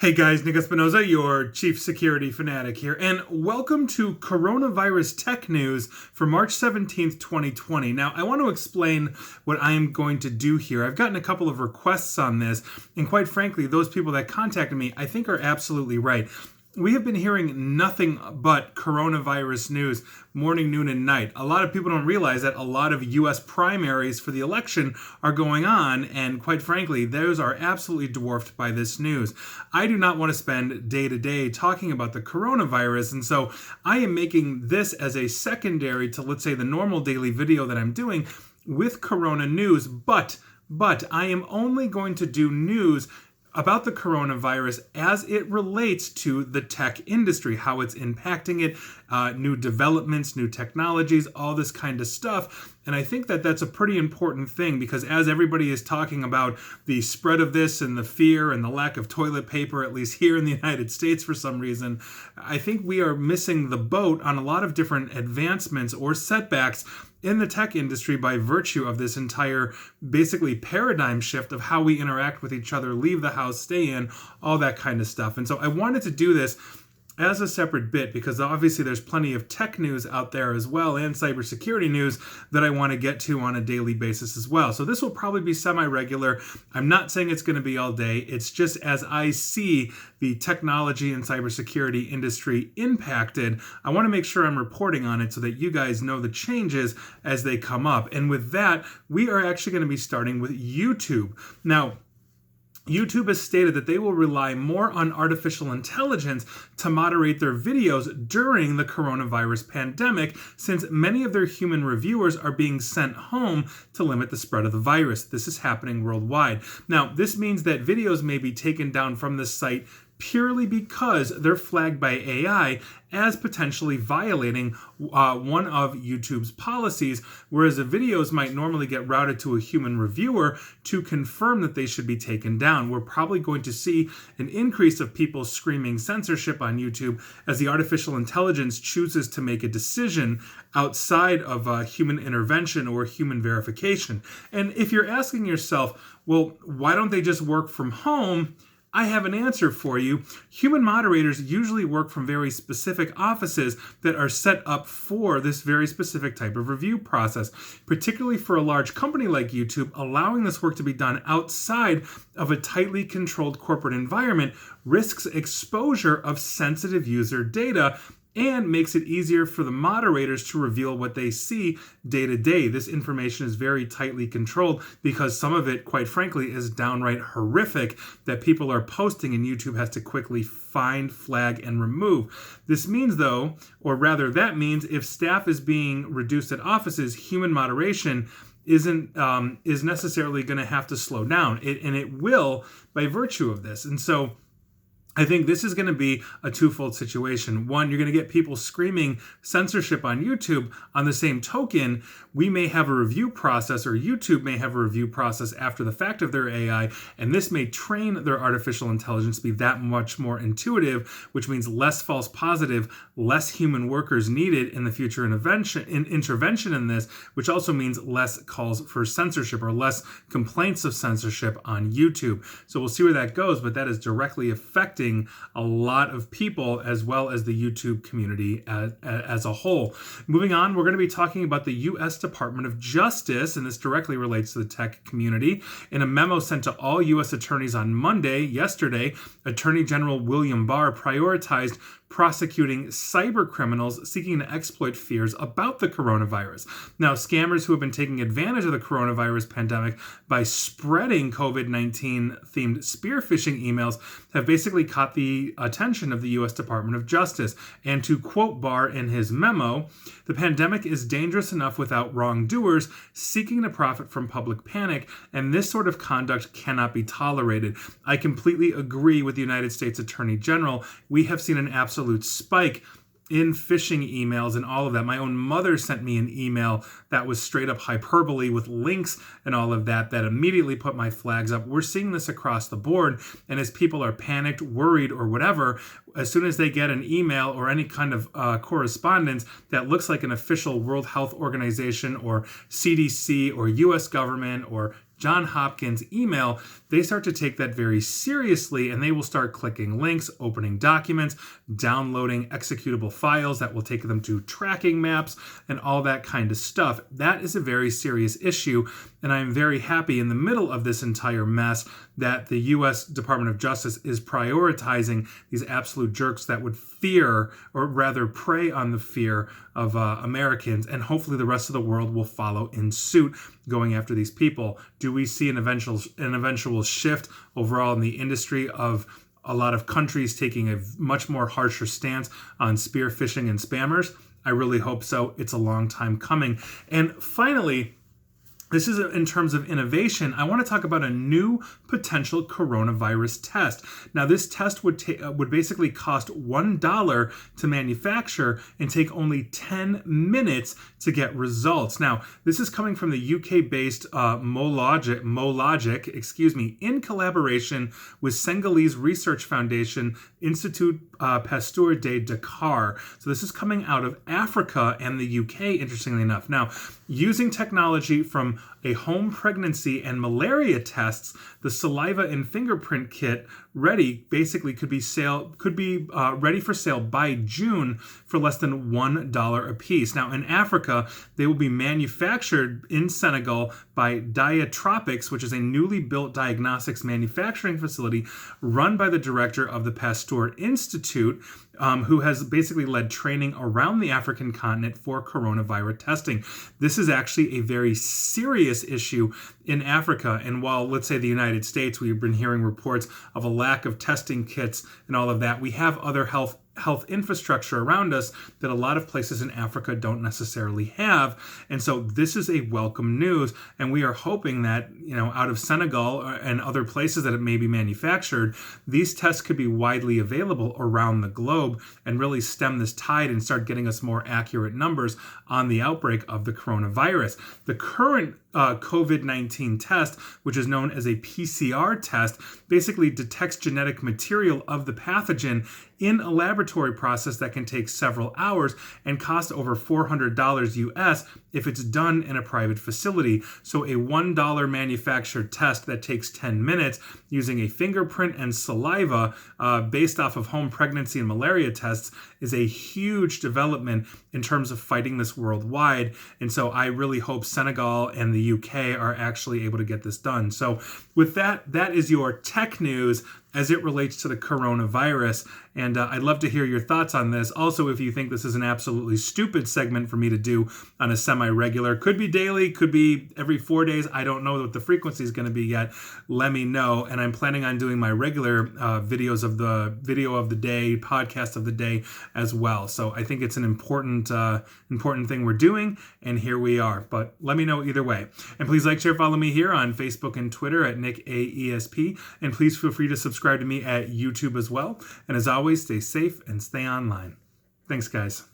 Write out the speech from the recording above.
Hey guys, Nick Espinoza, your chief security fanatic here, and welcome to Coronavirus Tech News for March 17th, 2020. Now, I want to explain what I am going to do here. I've gotten a couple of requests on this, and quite frankly, those people that contacted me, I think are absolutely right. We have been hearing nothing but coronavirus news morning, noon, and night. A lot of people don't realize that a lot of U.S. primaries for the election are going on, and quite frankly, those are absolutely dwarfed by this news. I do not want to spend day to day talking about the coronavirus, and so I am making this as a secondary to, let's say, the normal daily video that I'm doing with corona news, but I am only going to do news about the coronavirus as it relates to the tech industry, how it's impacting it, new developments, new technologies, all this kind of stuff. And I think that that's a pretty important thing because as everybody is talking about the spread of this and the fear and the lack of toilet paper, at least here in the United States for some reason, I think we are missing the boat on a lot of different advancements or setbacks in the tech industry by virtue of this entire basically paradigm shift of how we interact with each other, leave the house, stay in, all that kind of stuff. And so I wanted to do this as a separate bit because obviously there's plenty of tech news out there as well and cybersecurity news that I want to get to on a daily basis as well. So this will probably be semi-regular. I'm not saying it's going to be all day. It's just as I see the technology and cybersecurity industry impacted, I want to make sure I'm reporting on it so that you guys know the changes as they come up. And with that, we are actually going to be starting with YouTube. Now, YouTube has stated that they will rely more on artificial intelligence to moderate their videos during the coronavirus pandemic, since many of their human reviewers are being sent home to limit the spread of the virus. This is happening worldwide. Now, this means that videos may be taken down from the site purely because they're flagged by AI as potentially violating one of YouTube's policies, whereas the videos might normally get routed to a human reviewer to confirm that they should be taken down. We're probably going to see an increase of people screaming censorship on YouTube as the artificial intelligence chooses to make a decision outside of human intervention or human verification. And if you're asking yourself, well, why don't they just work from home? I have an answer for you. Human moderators usually work from very specific offices that are set up for this very specific type of review process. Particularly for a large company like YouTube, allowing this work to be done outside of a tightly controlled corporate environment risks exposure of sensitive user data and makes it easier for the moderators to reveal what they see day to day. This information is very tightly controlled because some of it, quite frankly, is downright horrific that people are posting and YouTube has to quickly find, flag, and remove. This means, though, or rather that means if staff is being reduced at offices, human moderation is necessarily going to have to slow down. And it will by virtue of this. And so I think this is going to be a twofold situation. One, you're going to get people screaming censorship on YouTube. On the same token, we may have a review process, or YouTube may have a review process after the fact of their AI, and this may train their artificial intelligence to be that much more intuitive, which means less false positive, less human workers needed in the future intervention in this, which also means less calls for censorship or less complaints of censorship on YouTube. So we'll see where that goes, but that is directly affecting a lot of people as well as the YouTube community as a whole. Moving on, we're going to be talking about the U.S. Department of Justice, and this directly relates to the tech community. In a memo sent to all U.S. attorneys on yesterday, Attorney General William Barr prioritized prosecuting cyber criminals seeking to exploit fears about the coronavirus. Now, scammers who have been taking advantage of the coronavirus pandemic by spreading COVID-19 themed spear phishing emails have basically caught the attention of the U.S. Department of Justice. And to quote Barr in his memo, the pandemic is dangerous enough without wrongdoers seeking to profit from public panic, and this sort of conduct cannot be tolerated. I completely agree with the United States Attorney General. We have seen an absolute spike in phishing emails and all of that. My own mother sent me an email that was straight up hyperbole with links and all of that immediately put my flags up. We're seeing this across the board. And as people are panicked, worried, or whatever, as soon as they get an email or any kind of correspondence that looks like an official World Health Organization or CDC or US government or John Hopkins email, they start to take that very seriously, and they will start clicking links, opening documents, downloading executable files that will take them to tracking maps and all that kind of stuff. That is a very serious issue, and I'm very happy in the middle of this entire mess that the U.S. Department of Justice is prioritizing these absolute jerks that would fear, or rather prey on the fear of Americans, and hopefully the rest of the world will follow in suit going after these people. Do we see an eventual shift overall in the industry of a lot of countries taking a much more harsher stance on spear phishing and spammers? I really hope so. It's a long time coming. And finally, this is in terms of innovation. I want to talk about a new potential coronavirus test. Now, this test would basically cost $1 to manufacture and take only 10 minutes to get results. Now, this is coming from the UK-based Mologic, in collaboration with Senegalese Research Foundation Institut Pasteur de Dakar. So this is coming out of Africa and the UK, interestingly enough. Now, using technology from a home pregnancy and malaria tests, the saliva and fingerprint kit could be ready for sale by June for less than $1 a piece. Now, in Africa, they will be manufactured in Senegal by Diatropics, which is a newly built diagnostics manufacturing facility run by the director of the Pasteur Institute, who has basically led training around the African continent for coronavirus testing. This is actually a very serious issue in Africa. And while, let's say, the United States, we've been hearing reports of a lack of testing kits and all of that, we have other health infrastructure around us that a lot of places in Africa don't necessarily have. And so this is a welcome news. And we are hoping that, out of Senegal and other places that it may be manufactured, these tests could be widely available around the globe and really stem this tide and start getting us more accurate numbers on the outbreak of the coronavirus. The current COVID-19 test, which is known as a PCR test, basically detects genetic material of the pathogen in a laboratory process that can take several hours and cost over $400 US if it's done in a private facility. So a $1 manufactured test that takes 10 minutes using a fingerprint and saliva based off of home pregnancy and malaria tests is a huge development in terms of fighting this worldwide. And so I really hope Senegal and the UK are actually able to get this done. So with that, that is your tech news as it relates to the coronavirus. And I'd love to hear your thoughts on this. Also, if you think this is an absolutely stupid segment for me to do on a semi-regular, could be daily, could be every 4 days. I don't know what the frequency is going to be yet. Let me know. And I'm planning on doing my regular videos of the video of the day, podcast of the day as well. So I think it's an important thing we're doing. And here we are. But let me know either way. And please like, share, follow me here on Facebook and Twitter at NickAESP. And please feel free to subscribe to me at YouTube as well. And as always, stay safe and stay online. Thanks, guys.